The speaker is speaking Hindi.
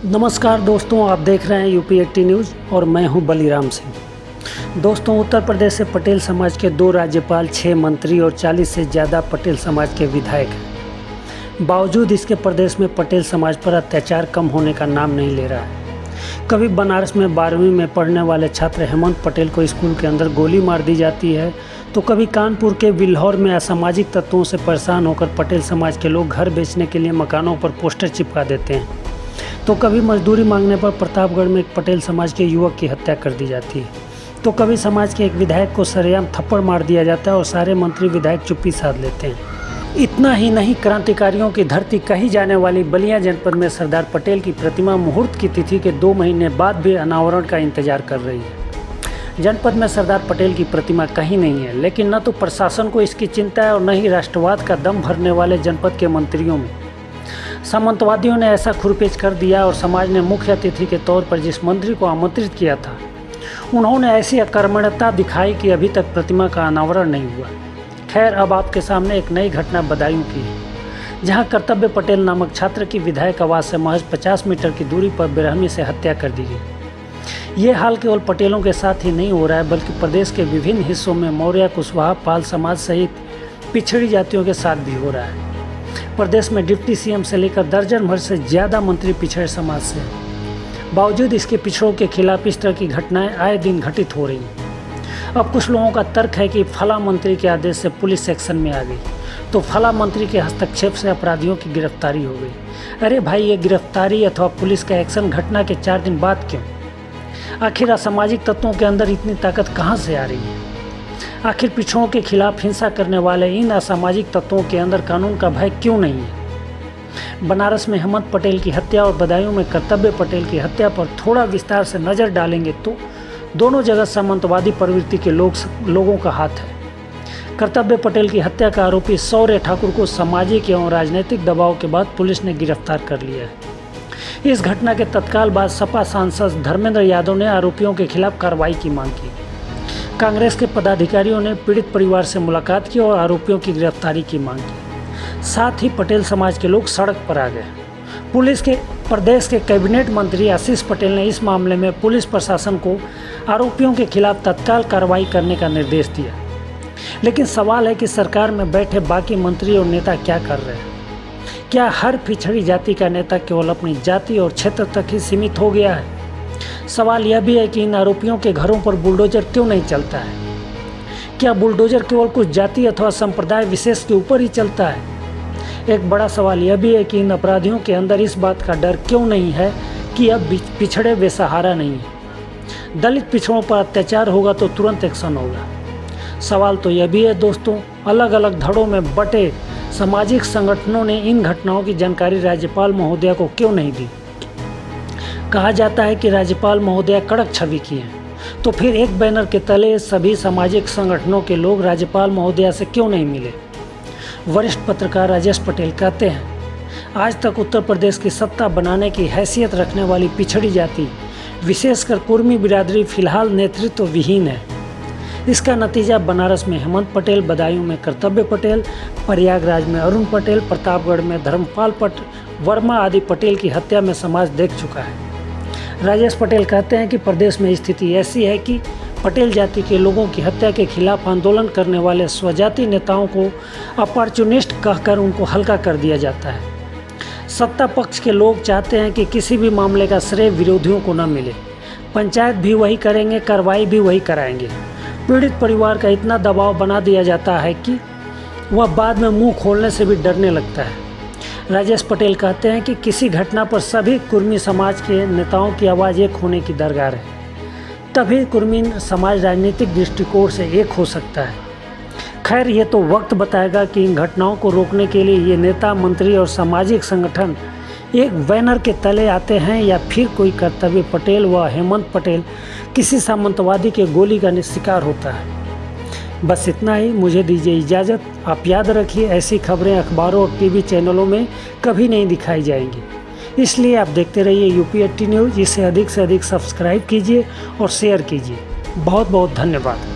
नमस्कार दोस्तों, आप देख रहे हैं यूपी 80 न्यूज़ और मैं हूं बलीराम सिंह। दोस्तों, उत्तर प्रदेश से पटेल समाज के 2 राज्यपाल, 6 मंत्री और 40 से ज़्यादा पटेल समाज के विधायक हैं। बावजूद इसके प्रदेश में पटेल समाज पर अत्याचार कम होने का नाम नहीं ले रहा है। कभी बनारस में 12वीं में पढ़ने वाले छात्र हेमंत पटेल को स्कूल के अंदर गोली मार दी जाती है, तो कभी कानपुर के बिल्हौर में असामाजिक तत्वों से परेशान होकर पटेल समाज के लोग घर बेचने के लिए मकानों पर पोस्टर चिपका देते हैं, तो कभी मजदूरी मांगने पर प्रतापगढ़ में एक पटेल समाज के युवक की हत्या कर दी जाती है, तो कभी समाज के एक विधायक को सरेआम थप्पड़ मार दिया जाता है और सारे मंत्री विधायक चुप्पी साध लेते हैं। इतना ही नहीं, क्रांतिकारियों की धरती कही जाने वाली बलिया जनपद में सरदार पटेल की प्रतिमा मुहूर्त की तिथि के 2 महीने बाद भी अनावरण का इंतजार कर रही है। जनपद में सरदार पटेल की प्रतिमा कहीं नहीं है, लेकिन न तो प्रशासन को इसकी चिंता है और न ही राष्ट्रवाद का दम भरने वाले जनपद के मंत्रियों में। सामंतवादियों ने ऐसा खुरपेच कर दिया और समाज ने मुख्य अतिथि के तौर पर जिस मंत्री को आमंत्रित किया था, उन्होंने ऐसी अकर्मण्यता दिखाई कि अभी तक प्रतिमा का अनावरण नहीं हुआ। खैर, अब आपके सामने एक नई घटना बदायूं की है, जहां कर्तव्य पटेल नामक छात्र की विधायक आवास से महज 50 मीटर की दूरी पर बेरहमी से हत्या कर दी गई। ये हाल केवल पटेलों के साथ ही नहीं हो रहा है, बल्कि प्रदेश के विभिन्न हिस्सों में मौर्य, कुशवाहा, पाल समाज सहित पिछड़ी जातियों के साथ भी हो रहा है। प्रदेश में डिप्टी सीएम से लेकर दर्जन भर से ज़्यादा मंत्री पिछड़े समाज से हैं। बावजूद इसके पिछड़ों के खिलाफ इस तरह की घटनाएं आए दिन घटित हो रही हैं। अब कुछ लोगों का तर्क है कि फला मंत्री के आदेश से पुलिस एक्शन में आ गई, तो फला मंत्री के हस्तक्षेप से अपराधियों की गिरफ्तारी हो गई। अरे भाई, ये गिरफ्तारी अथवा पुलिस का एक्शन घटना के 4 दिन बाद क्यों? आखिर असामाजिक तत्वों के अंदर इतनी ताकत कहाँ से आ रही है? आखिर पिछड़ों के खिलाफ हिंसा करने वाले इन असामाजिक तत्वों के अंदर कानून का भय क्यों नहीं है? बनारस में हेमंत पटेल की हत्या और बदायूं में कर्तव्य पटेल की हत्या पर थोड़ा विस्तार से नज़र डालेंगे तो दोनों जगह सामंतवादी प्रवृत्ति के लोगों का हाथ है। कर्तव्य पटेल की हत्या का आरोपी शौर्य ठाकुर को सामाजिक एवं राजनीतिक दबाव के बाद पुलिस ने गिरफ्तार कर लिया है। इस घटना के तत्काल बाद सपा सांसद धर्मेंद्र यादव ने आरोपियों के खिलाफ कार्रवाई की मांग की। कांग्रेस के पदाधिकारियों ने पीड़ित परिवार से मुलाकात की और आरोपियों की गिरफ्तारी की मांग की। साथ ही पटेल समाज के लोग सड़क पर आ गए। प्रदेश के कैबिनेट मंत्री आशीष पटेल ने इस मामले में पुलिस प्रशासन को आरोपियों के खिलाफ तत्काल कार्रवाई करने का निर्देश दिया। लेकिन सवाल है कि सरकार में बैठे बाकी मंत्री और नेता क्या कर रहे हैं? क्या हर पिछड़ी जाति का नेता केवल अपनी जाति और क्षेत्र तक ही सीमित हो गया है? सवाल यह भी है कि इन आरोपियों के घरों पर बुलडोजर क्यों नहीं चलता है? क्या बुलडोजर केवल कुछ जाति अथवा संप्रदाय विशेष के ऊपर ही चलता है? एक बड़ा सवाल यह भी है कि इन अपराधियों के अंदर इस बात का डर क्यों नहीं है कि अब पिछड़े बेसहारा नहीं है। दलित पिछड़ों पर अत्याचार होगा तो तुरंत एक्शन होगा। सवाल तो यह भी है दोस्तों, अलग अलग धड़ों में बटे सामाजिक संगठनों ने इन घटनाओं की जानकारी राज्यपाल महोदया को क्यों नहीं दी? कहा जाता है कि राज्यपाल महोदया कड़क छवि की हैं, तो फिर एक बैनर के तले सभी सामाजिक संगठनों के लोग राज्यपाल महोदया से क्यों नहीं मिले? वरिष्ठ पत्रकार राजेश पटेल कहते हैं, आज तक उत्तर प्रदेश की सत्ता बनाने की हैसियत रखने वाली पिछड़ी जाति, विशेषकर कुर्मी बिरादरी, फिलहाल नेतृत्व विहीन है। इसका नतीजा बनारस में हेमंत पटेल, बदायूं में कर्तव्य पटेल, प्रयागराज में अरुण पटेल, प्रतापगढ़ में धर्मपाल वर्मा आदि पटेल की हत्या में समाज देख चुका है। राजेश पटेल कहते हैं कि प्रदेश में स्थिति ऐसी है कि पटेल जाति के लोगों की हत्या के खिलाफ आंदोलन करने वाले स्वजाति नेताओं को अपॉर्चुनिस्ट कहकर उनको हल्का कर दिया जाता है। सत्ता पक्ष के लोग चाहते हैं कि किसी भी मामले का श्रेय विरोधियों को न मिले। पंचायत भी वही करेंगे, कार्रवाई भी वही कराएंगे। पीड़ित परिवार का इतना दबाव बना दिया जाता है कि वह बाद में मुंह खोलने से भी डरने लगता है। राजेश पटेल कहते हैं कि किसी घटना पर सभी कुर्मी समाज के नेताओं की आवाज़ एक होने की दरकार है, तभी कुर्मी समाज राजनीतिक दृष्टिकोण से एक हो सकता है। खैर, ये तो वक्त बताएगा कि इन घटनाओं को रोकने के लिए ये नेता, मंत्री और सामाजिक संगठन एक बैनर के तले आते हैं या फिर कोई कर्तव्य पटेल व हेमंत पटेल किसी सामंतवादी के गोली का शिकार होता है। बस इतना ही, मुझे दीजिए इजाज़त। आप याद रखिए, ऐसी खबरें अखबारों और टीवी चैनलों में कभी नहीं दिखाई जाएंगी, इसलिए आप देखते रहिए यूपी 80 न्यूज़। इसे अधिक से अधिक सब्सक्राइब कीजिए और शेयर कीजिए। बहुत बहुत धन्यवाद।